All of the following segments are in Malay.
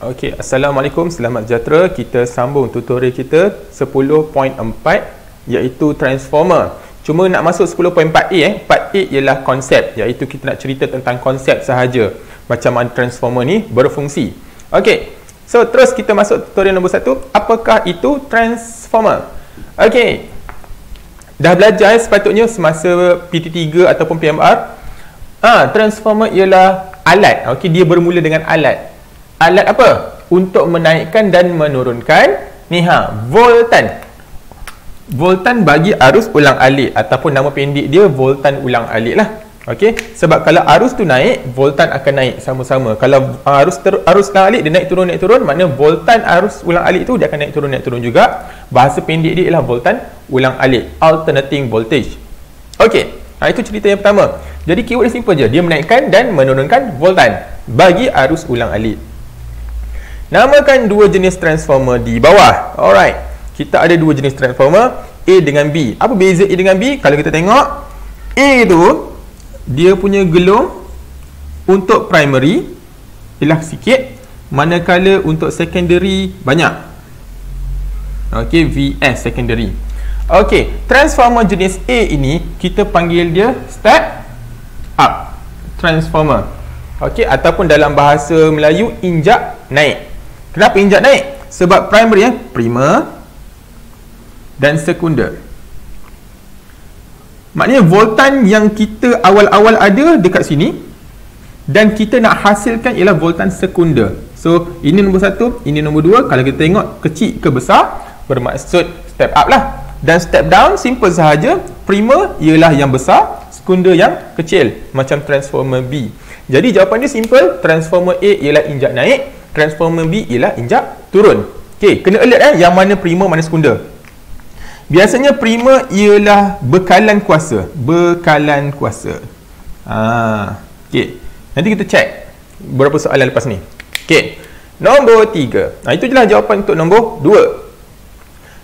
Okey, Assalamualaikum, selamat sejahtera. Kita sambung tutorial kita 10.4 iaitu transformer. Cuma nak masuk 10.4A part A ialah konsep, iaitu kita nak cerita tentang konsep sahaja macam mana transformer ni berfungsi. Okey. So terus kita masuk tutorial nombor 1. Apakah itu transformer? Okey. Dah belajar sepatutnya semasa PT3 ataupun PMR. Transformer ialah alat. Okey, dia bermula dengan alat. Alat apa? Untuk menaikkan dan menurunkan voltan. Voltan bagi arus ulang-alik ataupun nama pendek dia voltan ulang-alik lah. Okey, sebab kalau arus tu naik, voltan akan naik sama-sama. Kalau arus ulang-alik dia naik turun, maknanya voltan arus ulang-alik tu dia akan naik turun juga. Bahasa pendek dia ialah voltan ulang-alik, alternating voltage. Okey, itu cerita yang pertama. Jadi keyword dia simple je, dia menaikkan dan menurunkan voltan bagi arus ulang-alik. Namakan dua jenis transformer di bawah. Alright, kita ada dua jenis transformer, A dengan B. Apa beza A dengan B? Kalau kita tengok, A tu dia punya gelung untuk primary ialah sikit, manakala untuk secondary banyak. Okey, VS secondary. Okey, transformer jenis A ini kita panggil dia step up transformer. Okey, ataupun dalam bahasa Melayu injak naik. Kenapa injak naik? Sebab primary primer dan sekunder. Maknanya voltan yang kita awal-awal ada dekat sini dan kita nak hasilkan ialah voltan sekunder. So ini nombor 1, ini nombor 2. Kalau kita tengok kecil ke besar, bermaksud step up lah. Dan step down simple sahaja, primer ialah yang besar, sekunder yang kecil, macam transformer B. Jadi jawapan dia simple, transformer A ialah injak naik, transformer B ialah injak turun. Okey, kena alert yang mana primer, mana sekunder. Biasanya primer ialah bekalan kuasa, okey. Nanti kita check beberapa soalan lepas ni. Okey. Nombor 3. Itu jelah jawapan untuk nombor 2.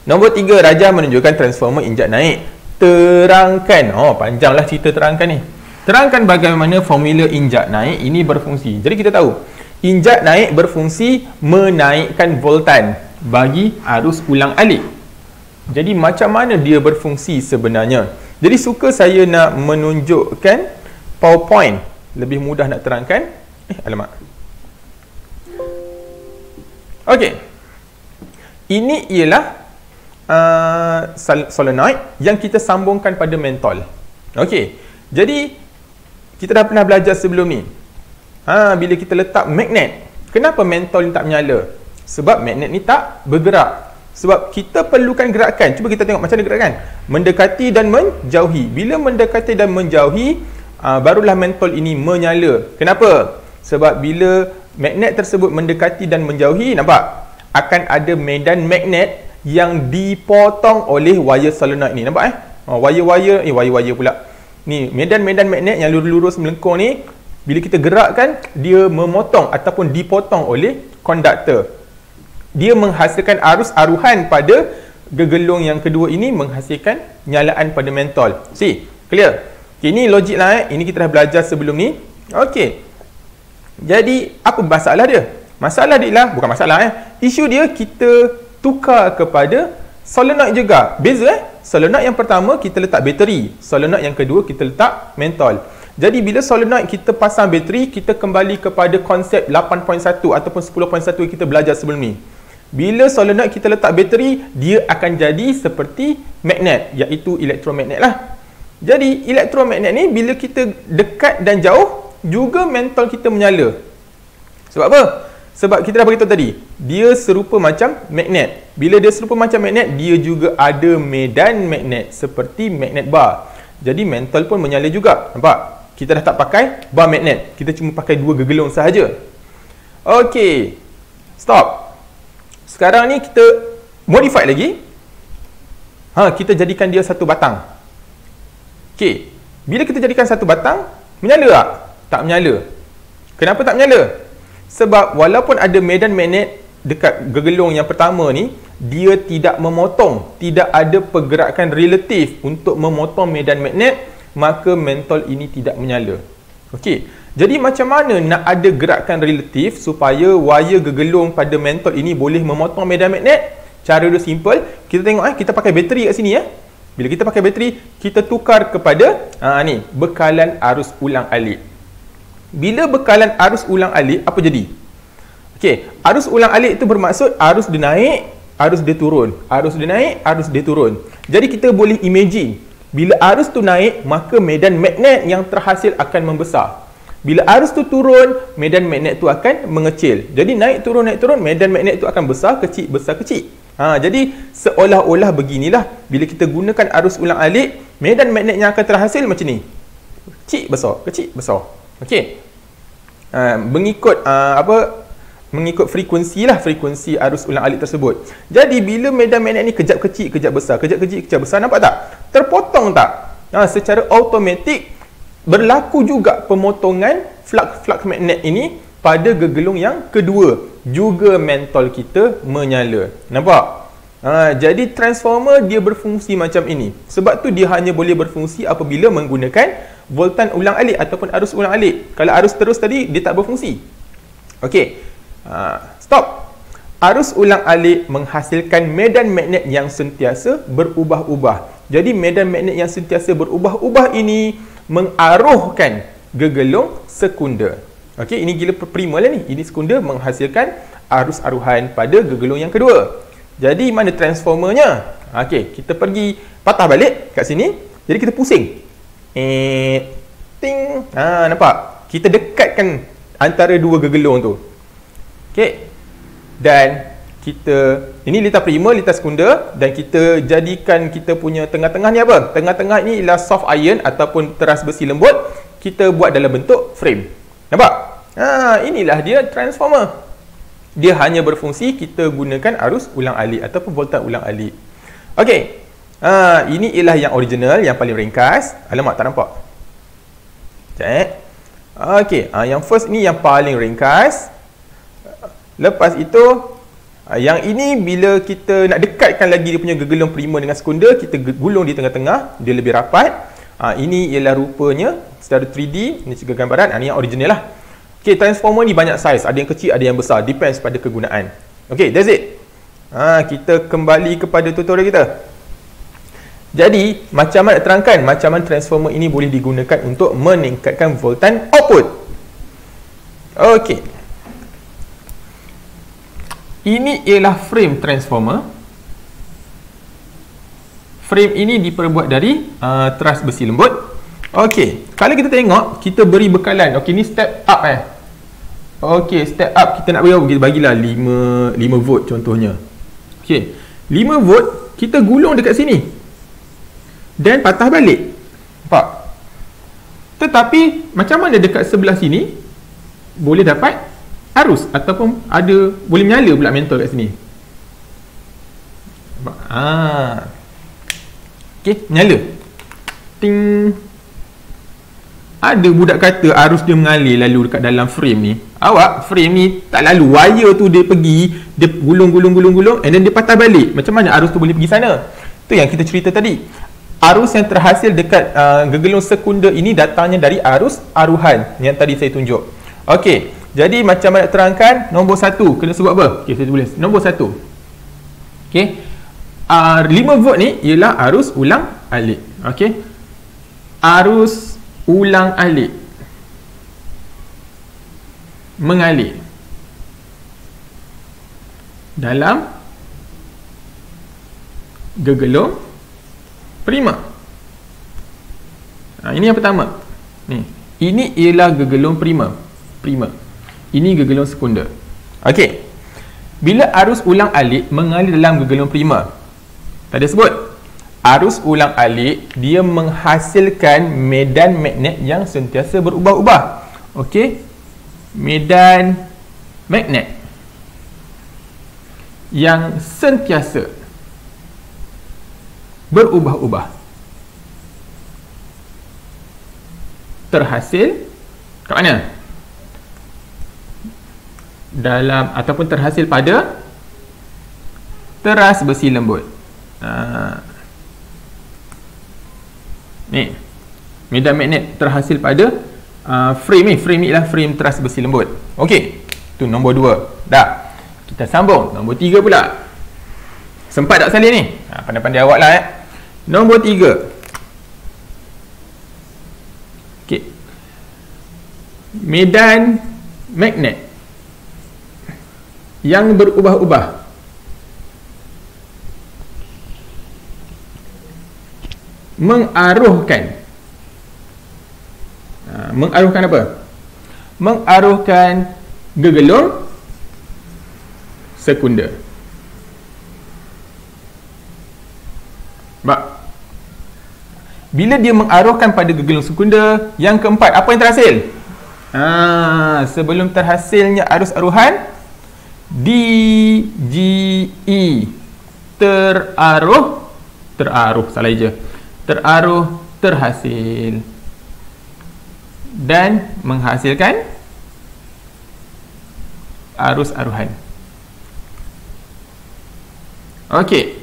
Nombor 3, Raja menunjukkan transformer injak naik. Terangkan. Panjanglah cerita terangkan ni. Terangkan bagaimana formula injak naik ini berfungsi. Jadi kita tahu injak naik berfungsi menaikkan voltan bagi arus ulang-alik. Jadi macam mana dia berfungsi sebenarnya? Jadi suka saya nak menunjukkan PowerPoint. Lebih mudah nak terangkan. Alamak. Okey. Ini ialah solenoid yang kita sambungkan pada mentol. Okey. Jadi kita dah pernah belajar sebelum ni. Bila kita letak magnet, kenapa mentol ni tak menyala? Sebab magnet ni tak bergerak. Sebab kita perlukan gerakan. Cuba kita tengok macam mana gerakan. Mendekati dan menjauhi. Bila mendekati dan menjauhi, barulah mentol ini menyala. Kenapa? Sebab bila magnet tersebut mendekati dan menjauhi, nampak? Akan ada medan magnet yang dipotong oleh wire solenoid ni. Nampak wire-wire pula. Ni medan-medan magnet yang lurus-lurus melengkung ni, bila kita gerakkan, dia memotong ataupun dipotong oleh konduktor. Dia menghasilkan arus aruhan pada gegelung yang kedua ini, menghasilkan nyalaan pada mentol. See? Clear? Okay, ini logik lah. Ini kita dah belajar sebelum ni. Okey. Jadi, apa masalah dia? Masalah dia lah, bukan masalah isu dia kita tukar kepada solenoid juga. Beza solenoid yang pertama kita letak bateri, solenoid yang kedua kita letak mentol. Jadi bila solenoid kita pasang bateri, kita kembali kepada konsep 8.1 ataupun 10.1 yang kita belajar sebelum ni. Bila solenoid kita letak bateri, dia akan jadi seperti magnet, iaitu elektromagnet lah. Jadi elektromagnet ni bila kita dekat dan jauh, juga mentol kita menyala. Sebab apa? Sebab kita dah beritahu tadi, dia serupa macam magnet. Bila dia serupa macam magnet, dia juga ada medan magnet seperti magnet bar. Jadi mentol pun menyala juga. Nampak? Kita dah tak pakai bar magnet. Kita cuma pakai dua gegelung sahaja. Okey. Stop. Sekarang ni kita modify lagi. Kita jadikan dia satu batang. Okey. Bila kita jadikan satu batang, menyala tak? Tak menyala. Kenapa tak menyala? Sebab walaupun ada medan magnet dekat gegelung yang pertama ni, dia tidak memotong, tidak ada pergerakan relatif untuk memotong medan magnet, maka mentol ini tidak menyala. Okey. Jadi macam mana nak ada gerakan relatif supaya wire gegelung pada mentol ini boleh memotong medan magnet? Cara dia simple. Kita tengok kita pakai bateri kat sini Bila kita pakai bateri, kita tukar kepada ni, bekalan arus ulang-alik. Bila bekalan arus ulang-alik, apa jadi? Okey, arus ulang-alik itu bermaksud arus dia naik, arus dia turun. Arus dia naik, arus dia turun. Jadi kita boleh imagine, bila arus tu naik, maka medan magnet yang terhasil akan membesar. Bila arus tu turun, medan magnet tu akan mengecil. Jadi naik turun, medan magnet tu akan besar, kecil, besar, kecil. Jadi seolah-olah beginilah, bila kita gunakan arus ulang-alik, medan magnet yang akan terhasil macam ni. Kecil, besar, kecil, besar. Okey. Mengikut mengikut frekuensi frekuensi arus ulang-alik tersebut. Jadi bila medan magnet ni kejap kecil, kejap besar, kejap kecil, kejap besar, nampak tak? Terpotong tak? Secara automatik berlaku juga pemotongan flux magnet ini pada gegelung yang kedua. Juga mentol kita menyala. Nampak? Jadi transformer dia berfungsi macam ini. Sebab tu dia hanya boleh berfungsi apabila menggunakan voltan ulang-alik ataupun arus ulang-alik. Kalau arus terus tadi, dia tak berfungsi. Okey. Stop. Arus ulang-alik menghasilkan medan magnet yang sentiasa berubah-ubah. Jadi medan magnet yang sentiasa berubah-ubah ini mengaruhkan gegelung sekunder. Okey, ini gila primer lah ni. Ini sekunder menghasilkan arus aruhan pada gegelung yang kedua. Jadi mana transformernya? Okey, kita pergi patah balik kat sini. Jadi kita pusing. Ting. Nampak? Kita dekatkan antara dua gegelung tu. Okey. Dan kita, ini litar primer, litar sekunder, dan kita jadikan kita punya tengah-tengah ni apa? Tengah-tengah ni ialah soft iron ataupun teras besi lembut. Kita buat dalam bentuk frame. Nampak? Inilah dia transformer. Dia hanya berfungsi kita gunakan arus ulang-alik ataupun voltan ulang-alik. Okey. Ini ialah yang original, yang paling ringkas. Alamak, tak nampak. Cek. Okey, yang first ni yang paling ringkas. Lepas itu, yang ini bila kita nak dekatkan lagi dia punya gegelung primer dengan sekunder, kita gulung di tengah-tengah, dia lebih rapat. Ini ialah rupanya secara 3D, ini juga gambaran. Ini yang original lah. Okey, transformer ni banyak saiz, ada yang kecil, ada yang besar, depends pada kegunaan. Okey, that's it. Kita kembali kepada tutorial kita. Jadi, macam mana nak terangkan macam mana transformer ini boleh digunakan untuk meningkatkan voltan output. Okey. Ini ialah frame transformer. Frame ini diperbuat dari teras besi lembut. Okey, kalau kita tengok, kita beri bekalan. Okey, ni step up Okey, step up kita nak bagi, kita bagilah 5 volt contohnya. Okey, 5 volt kita gulung dekat sini. Dan patah balik. Nampak? Tetapi macam mana dekat sebelah sini boleh dapat arus ataupun ada boleh menyala pula mentol kat sini. Nampak? Okey, nyala. Ting. Ada budak kata arus dia mengalir lalu dekat dalam frame ni. Awak, frame ni tak lalu. Wire tu dia pergi, dia gulung and then dia patah balik. Macam mana arus tu boleh pergi sana? Tu yang kita cerita tadi. Arus yang terhasil dekat gegelung sekunder ini datangnya dari arus aruhan yang tadi saya tunjuk. Okey, jadi macam mana terangkan? Nombor 1 kena sebut apa? Okey, saya tulis. Nombor 1. Okey. 5 volt ni ialah arus ulang-alik. Okey. Arus ulang-alik mengalir dalam gegelung primer. Ini yang pertama. Ni. Ini ialah gegelung primer. Ini gegelung sekunder. Okey. Bila arus ulang-alik mengalir dalam gegelung primer, tadi sebut arus ulang-alik dia menghasilkan medan magnet yang sentiasa berubah-ubah. Okey. Medan magnet yang sentiasa berubah-ubah terhasil kat mana? Dalam ataupun terhasil pada teras besi lembut. Ni, medan magnet terhasil pada frame ni ialah frame teras besi lembut. Okey, tu nombor 2. Dah. Kita sambung nombor 3 pula. Sempat tak salin ni? Pandai-pandai awak lah Nombor 3. Okey. Medan magnet yang berubah-ubah. Mengaruhkan apa? Mengaruhkan gegelung sekunder. Bila dia mengaruhkan pada gegelung sekunder, yang keempat, apa yang terhasil? Sebelum terhasilnya arus aruhan, DGE teraruh terhasil dan menghasilkan arus aruhan. Okey.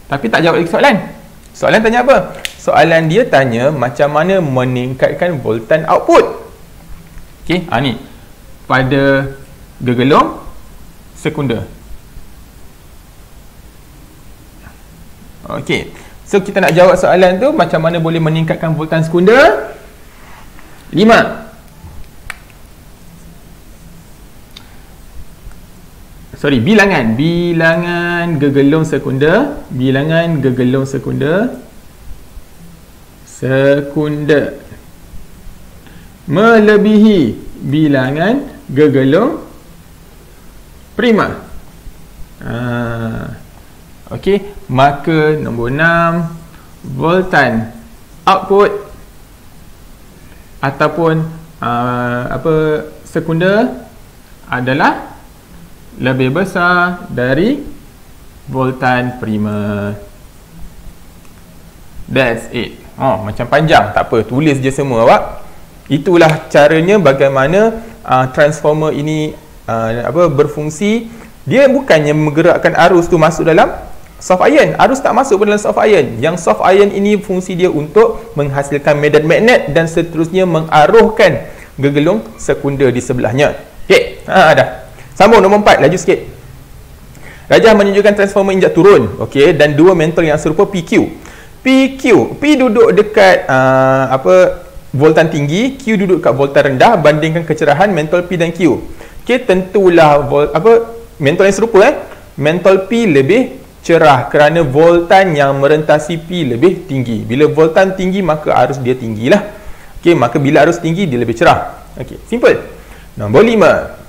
Tapi tak jawab lagi soalan. Soalan tanya apa? Soalan dia tanya macam mana meningkatkan voltan output. Okey, ni pada gegelung sekunder. Okey. So kita nak jawab soalan tu macam mana boleh meningkatkan voltan sekunder? 5. Bilangan gegelung sekunder. Melebihi bilangan gegelung prima. Okey, maka nombor 6, voltan output ataupun sekunder adalah lebih besar dari voltan prima. That's it. Macam panjang, tak apa, tulis je semua awak. Itulah caranya bagaimana transformer ini berfungsi. Dia bukannya menggerakkan arus tu masuk dalam soft iron. Arus tak masuk dalam soft iron. Yang soft iron ini fungsi dia untuk menghasilkan medan magnet dan seterusnya mengaruhkan gegelung sekunder di sebelahnya. Okey, dah. Sambung nombor 4, laju sikit. Rajah menunjukkan transformer injak turun, okey, dan dua mentol yang serupa PQ. P duduk dekat voltan tinggi, Q duduk kat voltan rendah. Bandingkan kecerahan mentol P dan Q. Okey, tentulah mentol yang serupa mentol P lebih cerah kerana voltan yang merentasi P lebih tinggi. Bila voltan tinggi maka arus dia tinggilah. Okey, maka bila arus tinggi dia lebih cerah. Okey, simple. Nombor 5.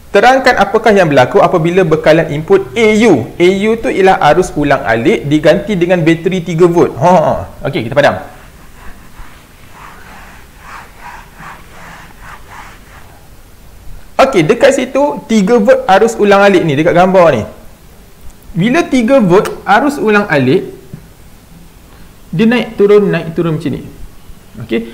Terangkan apakah yang berlaku apabila bekalan input AU. AU tu ialah arus ulang alik diganti dengan bateri 3 volt. Okey, kita padam. Okey, dekat situ 3 volt arus ulang alik ni dekat gambar ni. Bila 3 volt arus ulang alik, dia naik turun macam ni. Okey.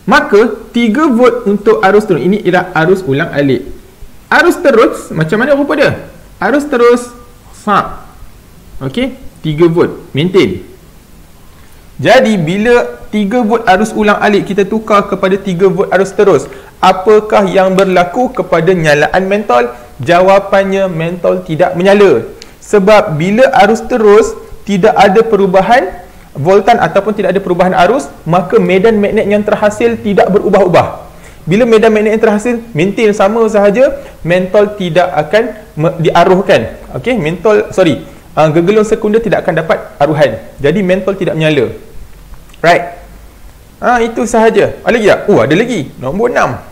Maka 3 volt untuk arus turun ini ialah arus ulang alik. Arus terus macam mana rupa dia? Arus terus okey, 3 volt maintain. Jadi bila 3 volt arus ulang alik kita tukar kepada 3 volt arus terus, apakah yang berlaku kepada nyalaan mentol? Jawapannya mentol tidak menyala. Sebab bila arus terus tidak ada perubahan voltan ataupun tidak ada perubahan arus, maka medan magnet yang terhasil tidak berubah-ubah. Bila medan magnet yang terhasil maintain sama sahaja, mentol tidak akan diaruhkan. Okey, gegelung sekunder tidak akan dapat aruhan. Jadi mentol tidak menyala. Right. Itu sahaja. Ada lagi tak? Ada lagi. Nombor 6.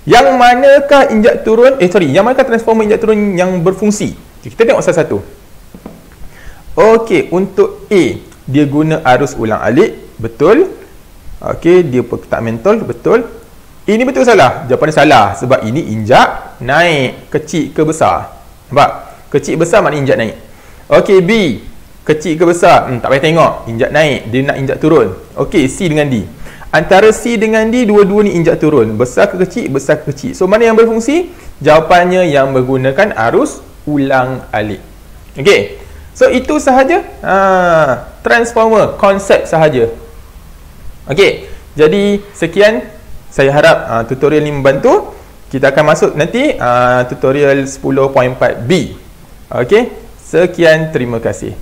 Yang manakah injak turun yang manakah transformer injak turun yang berfungsi? Kita tengok satu-satu. Okey, untuk A, dia guna arus ulang alik, betul. Okey, dia peketak mentol, betul. Ini betul salah? Jawapan dia salah sebab ini injak naik, kecil ke besar. Nampak? Kecil besar maknanya injak naik. Okey, B, kecil ke besar? Tak payah tengok, injak naik, dia nak injak turun. Okey, C dengan D. Antara C dengan D, dua-dua ni injak turun. Besar ke kecil? Besar ke kecil. So, mana yang berfungsi? Jawapannya yang menggunakan arus ulang alik. Okey. So, itu sahaja transformer, konsep sahaja. Okey. Jadi sekian, saya harap tutorial ini membantu. Kita akan masuk nanti tutorial 10.4b. Okey, sekian, terima kasih.